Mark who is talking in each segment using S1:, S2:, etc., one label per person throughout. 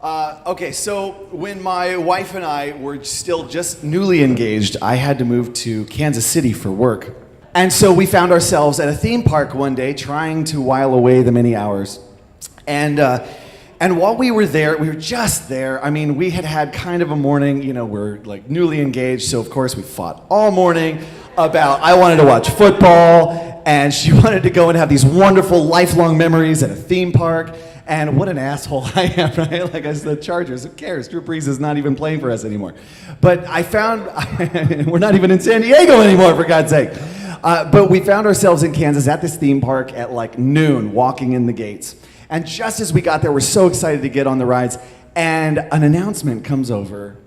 S1: Okay, so when my wife and I were still just newly engaged, I had to move to Kansas City for work. And so we found ourselves at a theme park one day trying to while away the many hours. And while we were there, we were just there. I mean, we had had kind of a morning, we're like newly engaged, so of course we fought all morning about I wanted to watch football, and she wanted to go and have these wonderful lifelong memories at a theme park. And what an asshole I am, right? Like I said, the Chargers, who cares? Drew Brees is not even playing for us anymore. But I found, we're not even in San Diego anymore, for God's sake. But we found ourselves in Kansas at this theme park at like noon, walking in the gates. And just as we got there, we're so excited to get on the rides, and an announcement comes over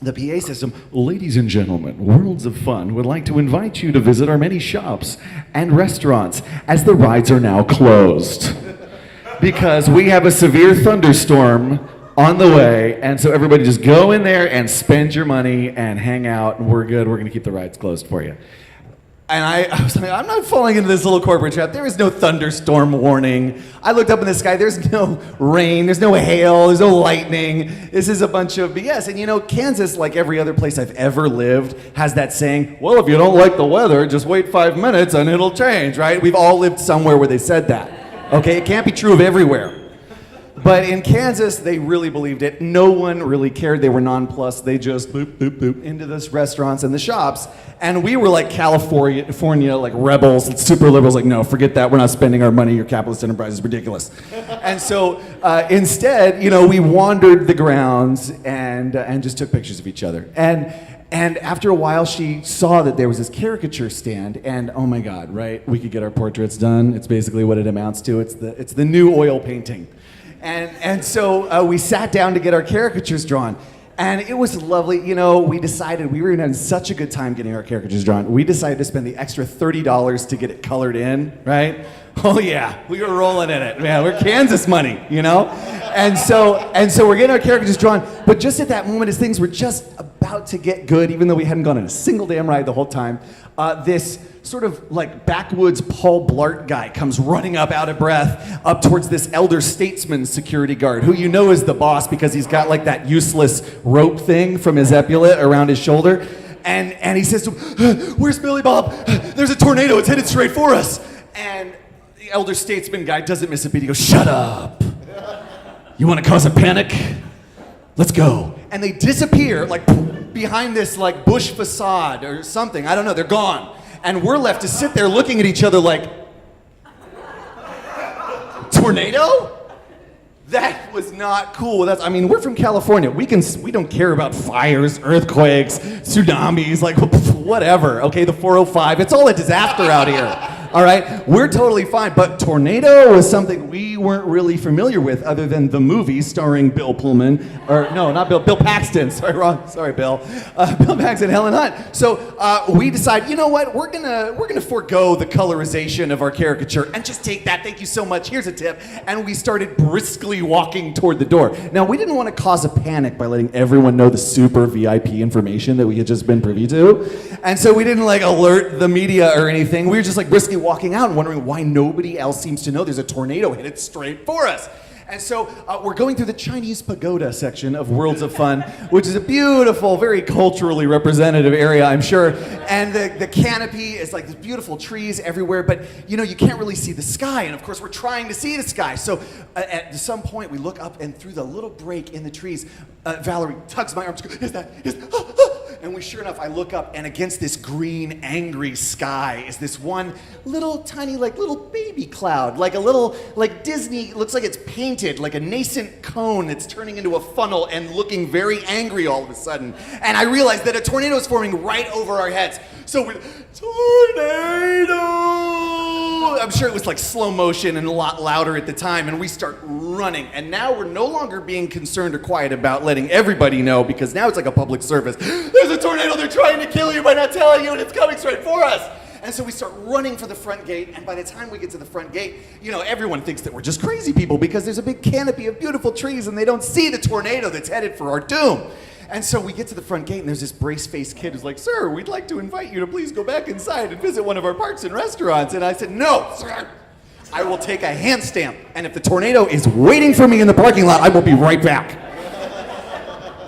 S1: the PA system. Ladies and gentlemen, Worlds of Fun would like to invite you to visit our many shops and restaurants as the rides are now closed. Because we have a severe thunderstorm on the way, and so everybody just go in there and spend your money and hang out, and we're good. We're going to keep the rides closed for you. And I was like, I'm not falling into this little corporate trap. There is no thunderstorm warning. I looked up in the sky. There's no rain. There's no hail. There's no lightning. This is a bunch of BS. And Kansas, like every other place I've ever lived, has that saying, well, if you don't like the weather, just wait 5 minutes and it'll change, right? We've all lived somewhere where they said that. Okay? It can't be true of everywhere. But in Kansas, they really believed it. No one really cared. They were nonplussed. They just boop, boop, boop into the restaurants and the shops. And we were like California, like rebels, super liberals, like, no, forget that. We're not spending our money. Your capitalist enterprise is ridiculous. And so instead, we wandered the grounds and just took pictures of each other. And after a while, she saw that there was this caricature stand, and oh my God, right? We could get our portraits done. It's basically what it amounts to. It's the new oil painting. And so we sat down to get our caricatures drawn. And it was lovely. We decided we were having such a good time getting our caricatures drawn. We decided to spend the extra $30 to get it colored in, right? Oh yeah, we were rolling in it. Man, we're Kansas money, And so we're getting our caricatures drawn. But just at that moment, as things were just about to get good, even though we hadn't gone on a single damn ride the whole time, this sort of like backwoods Paul Blart guy comes running up out of breath up towards this elder statesman security guard, who is the boss because he's got like that useless rope thing from his epaulette around his shoulder. And he says to him, where's Billy Bob? There's a tornado, it's headed straight for us. And the elder statesman guy doesn't miss a beat. He goes, shut up. You want to cause a panic? Let's go. And they disappear like behind this like bush facade or something. I don't know, they're gone. And we're left to sit there looking at each other like, tornado? That was not cool with us. I mean, we're from California. We don't care about fires, earthquakes, tsunamis, like whatever. Okay, the 405. It's all a disaster out here. All right, we're totally fine. But tornado was something we weren't really familiar with, other than the movie starring Bill Pullman, or no, not Bill Paxton. Sorry, wrong. Sorry, Bill. Bill Paxton, Helen Hunt. So we decide, you know what? We're gonna forego the colorization of our caricature and just take that. Thank you so much. Here's a tip. And we started briskly walking toward the door. Now, we didn't want to cause a panic by letting everyone know the super VIP information that we had just been privy to, and so we didn't like alert the media or anything. We were just like briskly walking out and wondering why nobody else seems to know there's a tornado headed straight for us. And so we're going through the Chinese pagoda section of Worlds of Fun, which is a beautiful, very culturally representative area, I'm sure. And the canopy is like these beautiful trees everywhere, but you can't really see the sky. And of course, we're trying to see the sky. So at some point, we look up, and through the little break in the trees, Valerie tugs my arm. She goes, and sure enough, I look up, and against this green, angry sky is this one little tiny, like little baby cloud, like a little, like Disney, looks like it's painted, like a nascent cone that's turning into a funnel and looking very angry all of a sudden. And I realized that a tornado is forming right over our heads. So we're, tornado! I'm sure it was like slow motion and a lot louder at the time, and we start running. And now we're no longer being concerned or quiet about letting everybody know, because now it's like a public service. There's a tornado, they're trying to kill you by not telling you, and it's coming straight for us. And so we start running for the front gate, and by the time we get to the front gate, everyone thinks that we're just crazy people because there's a big canopy of beautiful trees and they don't see the tornado that's headed for our doom. And so we get to the front gate, and there's this brace-faced kid who's like, sir, we'd like to invite you to please go back inside and visit one of our parks and restaurants. And I said, no, sir, I will take a hand stamp, and if the tornado is waiting for me in the parking lot, I will be right back.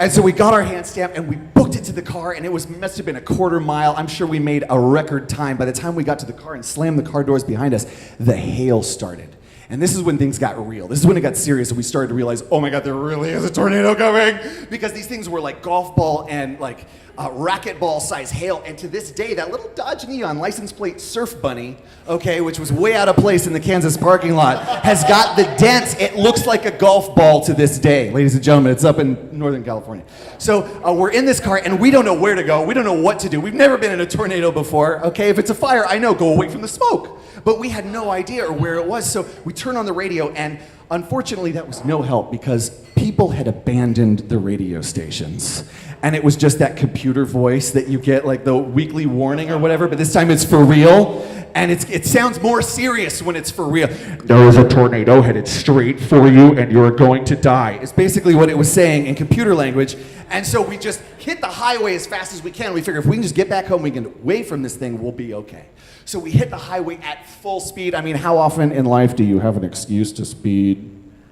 S1: And so we got our hand stamp and we booked it to the car, and must have been a quarter mile. I'm sure we made a record time. By the time we got to the car and slammed the car doors behind us, the hail started. And this is when things got real. This is when it got serious, and we started to realize, oh my God, there really is a tornado coming. Because these things were like golf ball and like racquetball size hail. And to this day, that little Dodge Neon license plate Surf Bunny, okay, which was way out of place in the Kansas parking lot, has got the dents. It looks like a golf ball to this day. Ladies and gentlemen, it's up in Northern California. So we're in this car, and we don't know where to go. We don't know what to do. We've never been in a tornado before, okay? If it's a fire, I know, go away from the smoke. But we had no idea or where it was, so we turned on the radio, and unfortunately that was no help because people had abandoned the radio stations. And it was just that computer voice that you get, like the weekly warning or whatever, but this time it's for real. And it sounds more serious when it's for real. There is a tornado headed straight for you and you're going to die. It's basically what it was saying in computer language. And so we just hit the highway as fast as we can. We figure if we can just get back home, we can get away from this thing, we'll be okay. So we hit the highway at full speed. I mean, how often in life do you have an excuse to speed,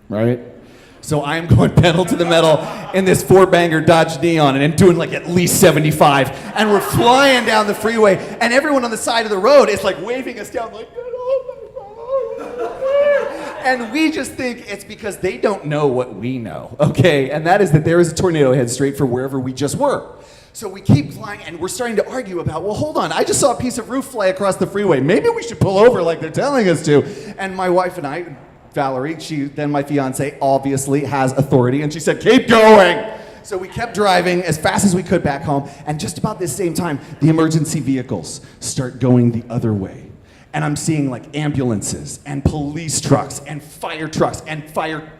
S1: right? So I'm going pedal to the metal in this four-banger Dodge Neon, and I'm doing like at least 75. And we're flying down the freeway, and everyone on the side of the road is like waving us down, like, get off the road. And we just think it's because they don't know what we know, okay? And that is that there is a tornado head straight for wherever we just were. So we keep flying, and we're starting to argue about, well, hold on, I just saw a piece of roof fly across the freeway. Maybe we should pull over like they're telling us to. And my wife and I, Valerie, then my fiance, obviously has authority, and she said, keep going. So we kept driving as fast as we could back home, and just about this same time, the emergency vehicles start going the other way. And I'm seeing like ambulances and police trucks and fire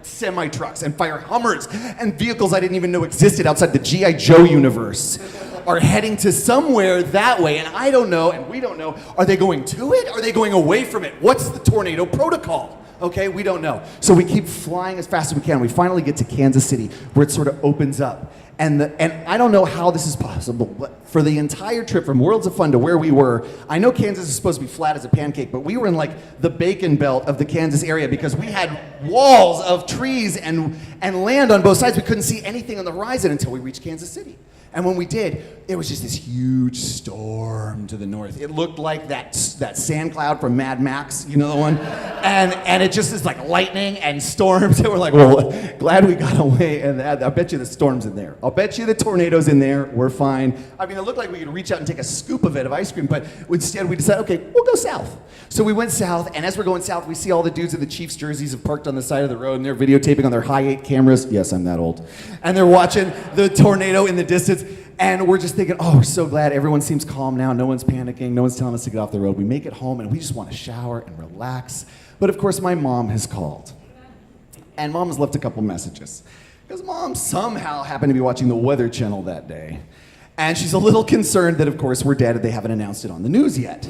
S1: semi-trucks and fire Hummers and vehicles I didn't even know existed outside the G.I. Joe universe are heading to somewhere that way, and I don't know, and we don't know, are they going to it? Are they going away from it? What's the tornado protocol? Okay, we don't know. So we keep flying as fast as we can. We finally get to Kansas City, where it sort of opens up. And I don't know how this is possible, but for the entire trip from Worlds of Fun to where we were, I know Kansas is supposed to be flat as a pancake, but we were in like the bacon belt of the Kansas area because we had walls of trees and land on both sides. We couldn't see anything on the horizon until we reached Kansas City. And when we did, it was just this huge storm to the north. It looked like that sand cloud from Mad Max, you know the one? And it just is like lightning and storms. And we're like, well, glad we got away. And I bet you the storm's in there. I'll bet you the tornado's in there. We're fine. I mean, it looked like we could reach out and take a scoop of it, of ice cream, but instead we decided, okay, we'll go south. So we went south, and as we're going south, we see all the dudes in the Chiefs jerseys have parked on the side of the road, and they're videotaping on their high-8 cameras. Yes, I'm that old. And they're watching the tornado in the distance. And we're just thinking, oh, we're so glad. Everyone seems calm now. No one's panicking. No one's telling us to get off the road. We make it home, and we just want to shower and relax. But, of course, my mom has called. And Mom has left a couple messages. Because Mom somehow happened to be watching the Weather Channel that day. And she's a little concerned that, of course, we're dead and they haven't announced it on the news yet.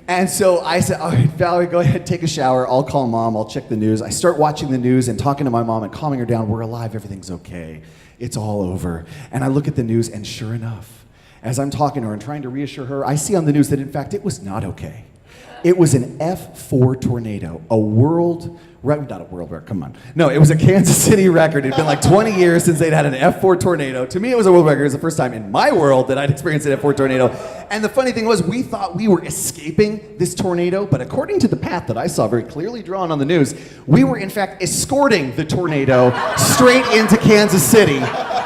S1: And so I said, all right, Valerie, go ahead, take a shower. I'll call Mom. I'll check the news. I start watching the news and talking to my mom and calming her down. We're alive. Everything's okay. It's all over. And I look at the news, and sure enough, as I'm talking to her and trying to reassure her, I see on the news that, in fact, it was not okay. It was an F4 tornado, not a world record, come on. No, it was a Kansas City record. It'd been like 20 years since they'd had an F4 tornado. To me, it was a world record. It was the first time in my world that I'd experienced an F4 tornado. And the funny thing was, we thought we were escaping this tornado, but according to the path that I saw very clearly drawn on the news, we were in fact escorting the tornado straight into Kansas City.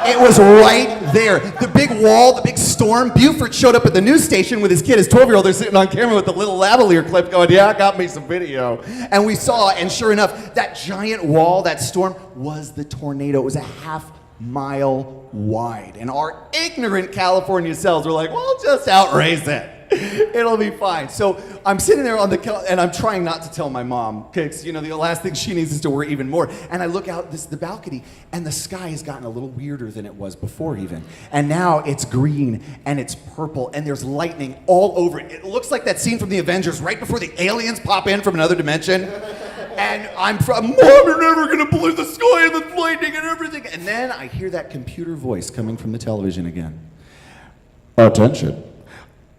S1: It was right there. The big wall, the big storm. Buford showed up at the news station with his kid, his 12-year-old. They're sitting on camera with the little lavalier clip going, yeah, got me some video. And we saw, and sure enough, that giant wall, that storm, was the tornado. It was a half-mile wide. And our ignorant California selves were like, well, just outrace it. It'll be fine. So I'm sitting there and I'm trying not to tell my mom, because, you know, the last thing she needs is to worry even more. And I look out the balcony, and the sky has gotten a little weirder than it was before even. And now it's green, and it's purple, and there's lightning all over it. It looks like that scene from the Avengers right before the aliens pop in from another dimension. And Mom, you're never gonna believe the sky and the lightning and everything. And then I hear that computer voice coming from the television again. Attention.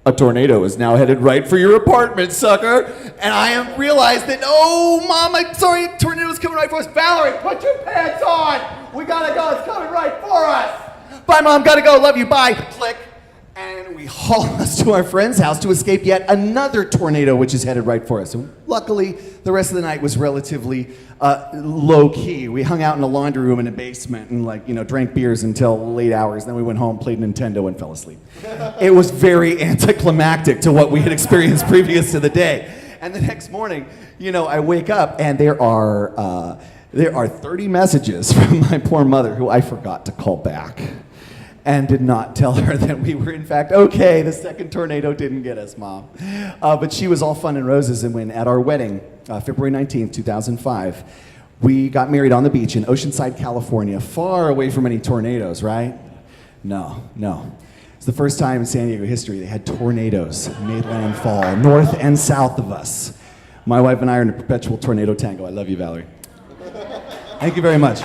S1: A tornado is now headed right for your apartment, sucker. And I realized that, oh, Mom, I'm sorry, tornado's coming right for us. Valerie, put your pants on. We gotta go, it's coming right for us. Bye, Mom, gotta go, love you, bye. Click. And we haul us to our friend's house to escape yet another tornado, which is headed right for us. And luckily, the rest of the night was relatively low-key. We hung out in a laundry room in a basement and drank beers until late hours. Then we went home, played Nintendo, and fell asleep. It was very anticlimactic to what we had experienced previous to the day. And the next morning, I wake up and there are 30 messages from my poor mother who I forgot to call back. And did not tell her that we were in fact okay. The second tornado didn't get us, Mom. But she was all fun and roses, and when at our wedding, February 19th, 2005, we got married on the beach in Oceanside, California, far away from any tornadoes, right? No. It's the first time in San Diego history they had tornadoes made landfall north and south of us. My wife and I are in a perpetual tornado tango. I love you, Valerie. Thank you very much.